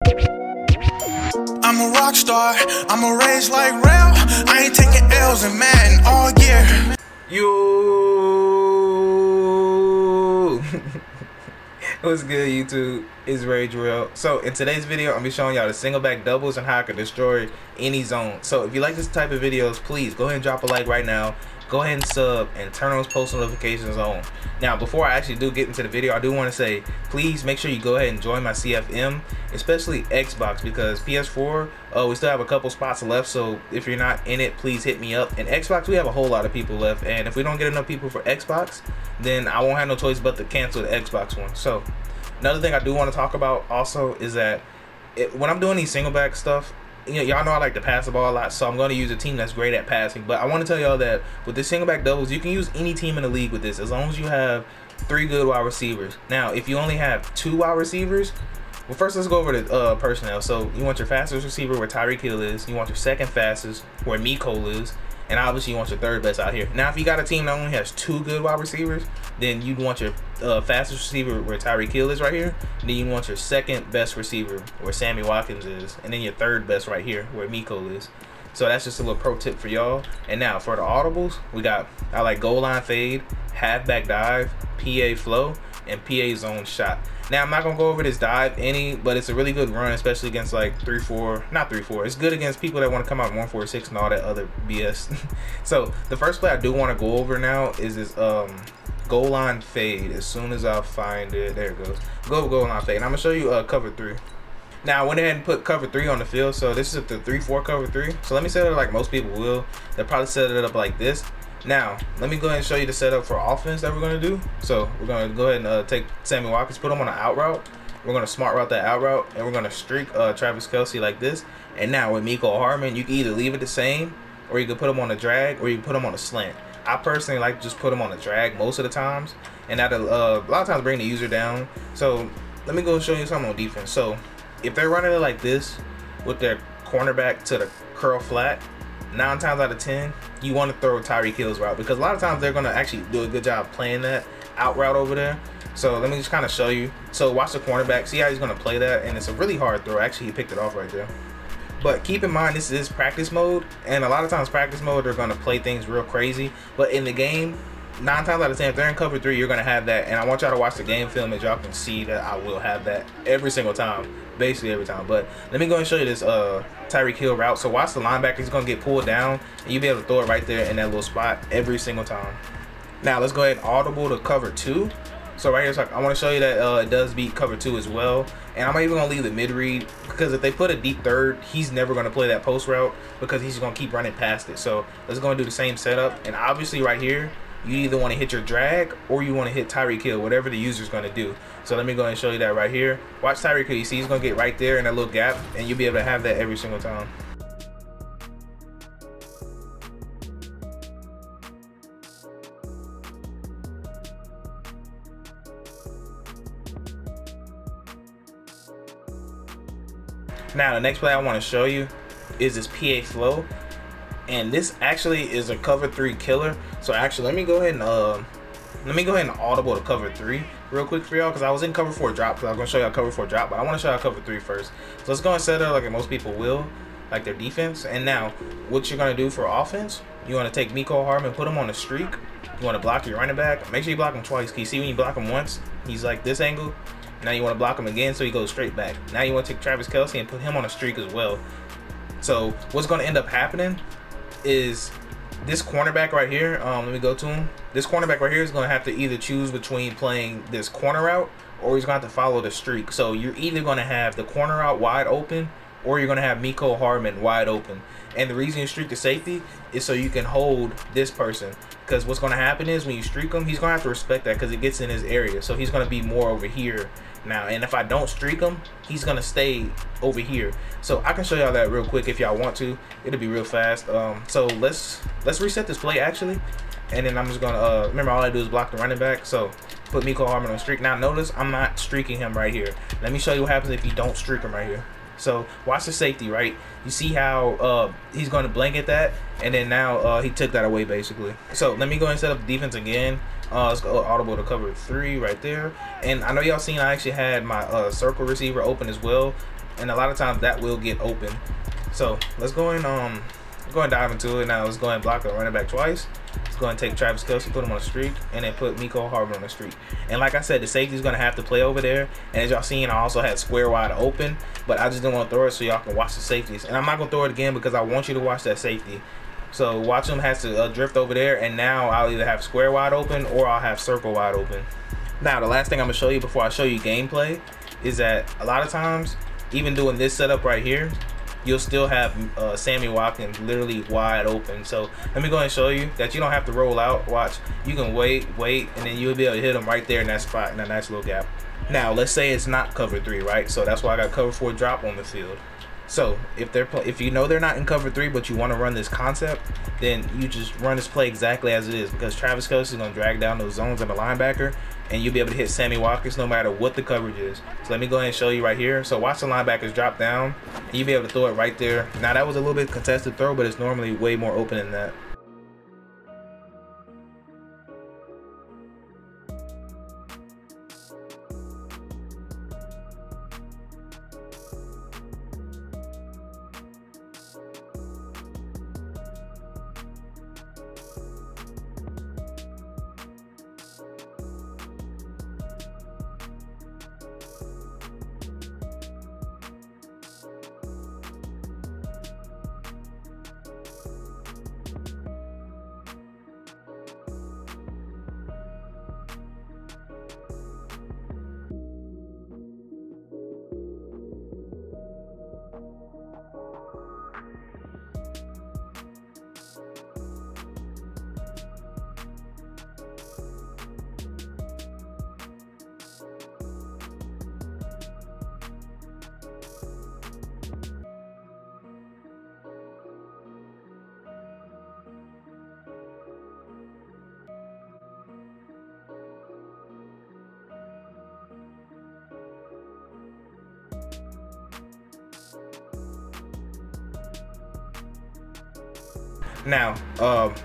I'm a rock star, I'm a rage like rail. I ain't taking L's in Madden all year. Yo, what's good, YouTube? It's Rage Real. So in today's video, I'm gonna be showing y'all the single back doubles and how I can destroy any zone. So if you like this type of videos, please go ahead and drop a like right now. Go ahead and sub and turn those post notifications on. Now, before I actually do get into the video, I do want to say, please make sure you go ahead and join my CFM, especially Xbox, because PS4, we still have a couple spots left. So if you're not in it, please hit me up. And Xbox, we have a whole lot of people left. And if we don't get enough people for Xbox, then I won't have no choice but to cancel the Xbox one. So another thing I do want to talk about also is that when I'm doing these single back stuff, y'all know I like to pass the ball a lot, so I'm going to use a team that's great at passing. But I want to tell y'all that with this single back doubles, you can use any team in the league with this as long as you have 3 good wide receivers. Now, if you only have 2 wide receivers, well, first let's go over the personnel. So you want your fastest receiver where Tyreek Hill is, you want your second fastest where Miko is, and obviously you want your third best out here. Now, if you got a team that only has 2 good wide receivers, then you'd want your fastest receiver where Tyreek Hill is right here. And then you want your second best receiver where Sammy Watkins is. And then your third best right here where Miko is. So that's just a little pro tip for y'all. And now for the audibles, I like goal line fade, halfback dive, PA flow, and PA zone shot. Now, I'm not going to go over this dive but it's a really good run, especially against like 3-4, not 3-4. It's good against people that want to come out 1-4-6 and all that other BS. So the first play I do want to go over now is this goal line fade. As soon as I find it, there it goes. Goal line fade. And I'm going to show you cover 3. Now, I went ahead and put cover 3 on the field. So this is the 3-4 cover 3. So let me set it up like most people will. They'll probably set it up like this. Now, let me go ahead and show you the setup for offense that we're going to do. So we're going to go ahead and take Sammy Watkins, put him on an out route. We're going to smart route that out route, and we're going to streak Travis Kelce like this. And now with Miko Hardman, you can either leave it the same, or you can put him on a drag, or you can put him on a slant. I personally like to just put him on a drag most of the times, and that'll a lot of times bring the user down. So let me go show you something on defense. So if they're running it like this with their cornerback to the curl flat, 9 times out of 10, you want to throw Tyreek Hill's route, because a lot of times they're going to actually do a good job playing that out route over there. So let me just kind of show you. So watch the cornerback, see how he's going to play that, and it's a really hard throw. Actually, he picked it off right there. But keep in mind, this is practice mode, and a lot of times practice mode, they're going to play things real crazy. But in the game, 9 times out of 10, if they're in cover 3, you're going to have that. And I want y'all to watch the game film, and y'all can see that I will have that every single time, basically every time. But let me go and show you this Tyreek Hill route. So watch the linebacker. He's going to get pulled down, and you'll be able to throw it right there in that little spot every single time. Now, let's go ahead and audible to cover 2. So right here, so I want to show you that it does beat cover 2 as well. And I'm even going to leave the mid-read, because if they put a deep third, he's never going to play that post route, because he's going to keep running past it. So let's go and do the same setup. And obviously right here, you either want to hit your drag or you want to hit Tyreek Hill, whatever the user's going to do. So let me go and show you that right here. Watch Tyreek Hill. You see he's going to get right there in that little gap, and you'll be able to have that every single time. Now, the next play I want to show you is this PA flow. And this actually is a cover 3 killer. So actually, let me go ahead and audible to cover 3 real quick for y'all, because I was in cover 4 drop, because I was going to show y'all cover 4 drop, but I want to show y'all cover 3 first. So let's go and set it up like most people will, like their defense. And now, what you're going to do for offense, you want to take Miko Hardman, put him on a streak. You want to block your running back. Make sure you block him twice. Can you see when you block him once, he's like this angle? Now you want to block him again, so he goes straight back. Now you want to take Travis Kelce and put him on a streak as well. So what's going to end up happening is this cornerback right here, let me go to him. This cornerback right here is going to have to either choose between playing this corner route, or he's going to have to follow the streak. So you're either going to have the corner route wide open, or you're going to have Miko Hardman wide open. And the reason you streak the safety is so you can hold this person, because what's going to happen is when you streak him, he's going to have to respect that, because it gets in his area. So he's going to be more over here now, and if I don't streak him, he's going to stay over here. So I can show y'all that real quick if y'all want to. It'll be real fast. So let's reset this play actually, and then I'm just going to remember, all I do is block the running back. So put Miko Hardman on streak. Now notice I'm not streaking him right here. Let me show you what happens if you don't streak him right here. So watch the safety, right? You see how he's going to blanket that, and then now he took that away basically. So let me go and set up the defense again. Let's go audible to cover 3 right there. And I know y'all seen I actually had my circle receiver open as well. and a lot of times that will get open. So let's go and dive into it now. Let's go and block the running back twice. Let's go and take Travis Kelce, put him on a streak, and then put Mecole Hardman on a streak. And like I said, the safety's gonna have to play over there. And as y'all seen, I also had square wide open, but I just didn't want to throw it so y'all can watch the safeties. And I'm not gonna throw it again because I want you to watch that safety. So watch him has to drift over there, and now I'll either have square wide open or I'll have circle wide open. Now the last thing I'm gonna show you before I show you gameplay is that a lot of times, even doing this setup right here, you'll still have Sammy Watkins literally wide open. So let me go ahead and show you that you don't have to roll out. Watch, you can wait, and then you'll be able to hit him right there in that spot in a nice little gap. Now let's say it's not cover 3, right? So that's why I got cover 4 drop on the field. So if you know they're not in cover 3, but you want to run this concept, then you just run this play exactly as it is, because Travis Kelce is going to drag down those zones on the linebacker, and you'll be able to hit Sammy Watkins no matter what the coverage is. So let me go ahead and show you right here. So watch the linebackers drop down, and you'll be able to throw it right there. Now that was a little bit contested throw, but it's normally way more open than that. Now,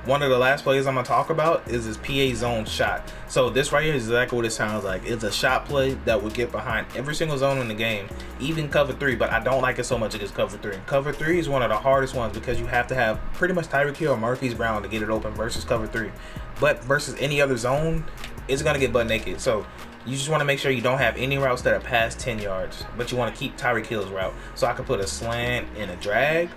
one of the last plays I'm gonna talk about is this PA zone shot. So this right here is exactly what it sounds like. It's a shot play that would get behind every single zone in the game, even cover 3, but I don't like it so much against cover 3. Cover 3 is one of the hardest ones because you have to have pretty much Tyreek Hill or Marquise Brown to get it open versus cover 3. But versus any other zone, it's gonna get butt naked. So you just want to make sure you don't have any routes that are past 10 yards, but you want to keep Tyreek Hill's route. So I can put a slant and a drag,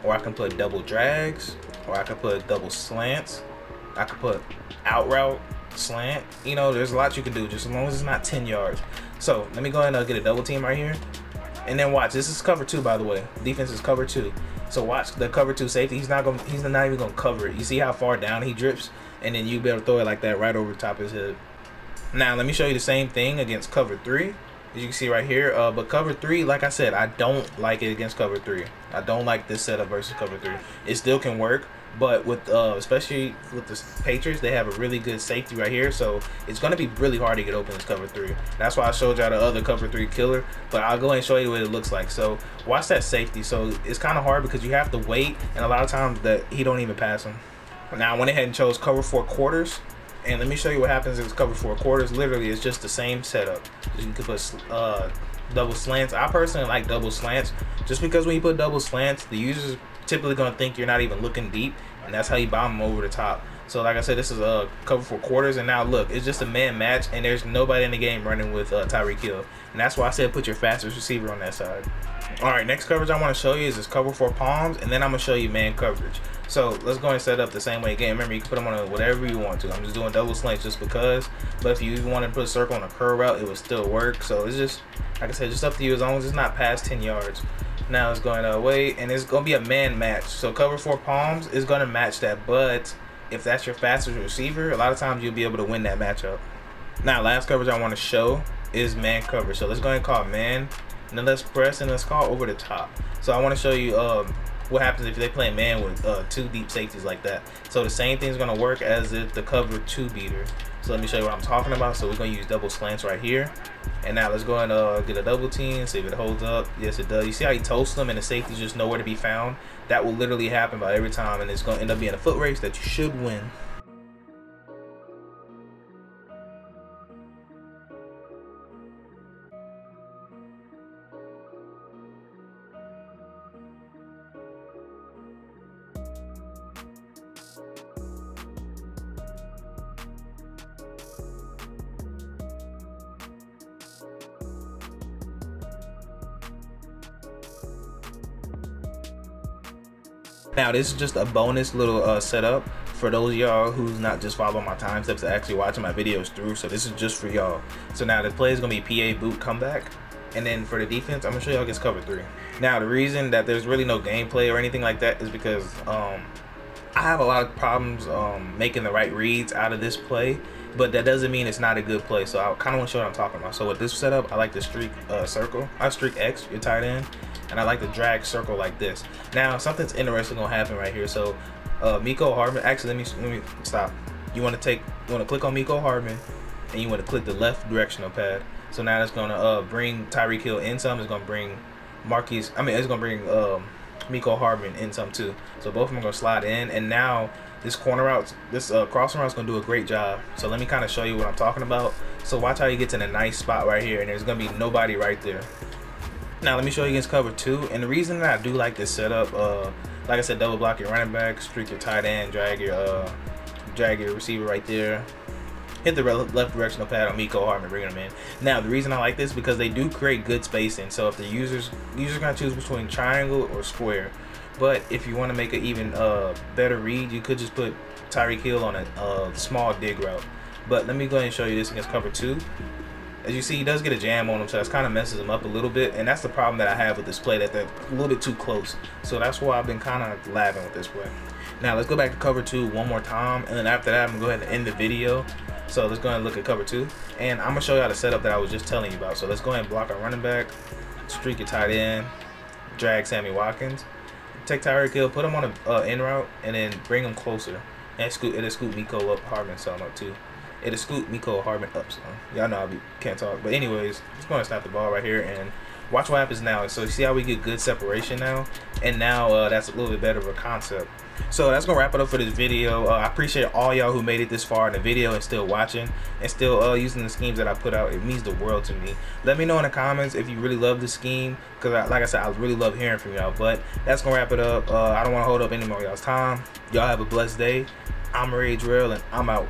or I can put double drags, or I could put double slants. I could put out route, slant. You know, there's a lot you can do just as long as it's not 10 yards. So let me go ahead and get a double team right here. And then watch, this is cover 2, by the way. Defense is cover 2. So watch the cover 2 safety. He's not even gonna cover it. You see how far down he drips, and then you be able to throw it like that right over the top of his head. Now let me show you the same thing against cover 3. As you can see right here, but cover 3, like I said, I don't like it against cover 3. I don't like this setup versus cover 3. It still can work, but with especially with the Patriots, they have a really good safety right here, so it's going to be really hard to get open as cover 3. That's why I showed y'all the other cover 3 killer, but I'll go ahead and show you what it looks like. So watch that safety. So it's kind of hard because you have to wait, and a lot of times that he don't even pass him. Now I went ahead and chose cover 4 quarters. And let me show you what happens if it's cover 4 quarters. Literally, it's just the same setup. You can put double slants. I personally like double slants just because when you put double slants, the user's typically going to think you're not even looking deep, and that's how you bomb them over the top. So like I said, this is a cover 4 quarters, and now look, it's just a man match, and there's nobody in the game running with Tyreek Hill. And that's why I said put your fastest receiver on that side. Alright, next coverage I want to show you is this cover 4 palms, and then I'm going to show you man coverage. So let's go and set up the same way again. Remember, you can put them on whatever you want to. I'm just doing double slants just because, but if you want to put a circle on a curl route, it would still work. So it's just, like I said, just up to you as long as it's not past 10 yards. Now it's going away, and it's going to be a man match. So cover 4 palms is going to match that, but if that's your fastest receiver, a lot of times you'll be able to win that matchup. Now last coverage I want to show is man coverage. So let's go ahead and call it man, and then let's press and let's call over the top. So I want to show you what happens if they play man with 2 deep safeties like that. So the same thing is going to work as if the cover 2 beater. So let me show you what I'm talking about. So we're going to use double slants right here. And now let's go and get a double team, see if it holds up. Yes, it does. You see how he toasts them and the safety's just nowhere to be found? That will literally happen about every time, and it's going to end up being a foot race that you should win. Now this is just a bonus little setup for those of y'all who's not just following my time steps, actually watching my videos through. So this is just for y'all. So now the play is gonna be PA boot comeback, and then for the defense, I'm gonna show y'all against cover 3. Now the reason that there's really no gameplay or anything like that is because I have a lot of problems making the right reads out of this play, but that doesn't mean it's not a good play. So I kind of want to show what I'm talking about. So with this setup, I like the streak circle. I streak X, your tight end, and I like the drag circle like this. Now something's interesting gonna happen right here. So Miko Hardman, actually let me stop. You want to click on Miko Hardman, and you want to click the left directional pad. So now it's gonna bring Tyreek Hill in some. It's gonna bring it's gonna bring Miko Hardman in some too. So both of them are gonna slide in, and now this corner route, this crossing route is gonna do a great job. So let me kind of show you what I'm talking about. So watch how he gets in a nice spot right here, and there's gonna be nobody right there. Now let me show you against cover 2, and the reason that I do like this setup, like I said, double block your running back, streak your tight end, drag your receiver right there. Hit the left directional pad on Miko Hardman, bringing him in. Now the reason I like this because they do create good spacing. So if the user's gonna choose between triangle or square, but if you want to make an even better read, you could just put Tyreek Hill on a small dig route. But let me go ahead and show you this against cover 2. As you see, he does get a jam on him, so that kind of messes him up a little bit, and that's the problem that I have with this play, that they're a little bit too close. So that's why I've been kind of laughing with this play. Now let's go back to cover 2 one more time, and then after that I'm gonna go ahead and end the video. So let's go ahead and look at cover 2, and I'm gonna show y'all the setup that I was just telling you about. So let's go ahead and block our running back, streak your tight end, drag Sammy Watkins, take Tyreek Hill, put him on a in route, and then bring him closer. And it'll scoot Miko up Hardman some up too. It'll scoot Miko Hardman up some. Y'all know can't talk, but anyways, just going to snap the ball right here and watch what happens now. So you see how we get good separation now, and now that's a little bit better of a concept. So that's gonna wrap it up for this video. I appreciate all y'all who made it this far in the video and still watching and still using the schemes that I put out. It means the world to me. Let me know in the comments if you really love the scheme, because like I said, I really love hearing from y'all. But that's gonna wrap it up. I don't want to hold up any more of y'all's time. Y'all have a blessed day. I'm Ray Drill, and I'm out.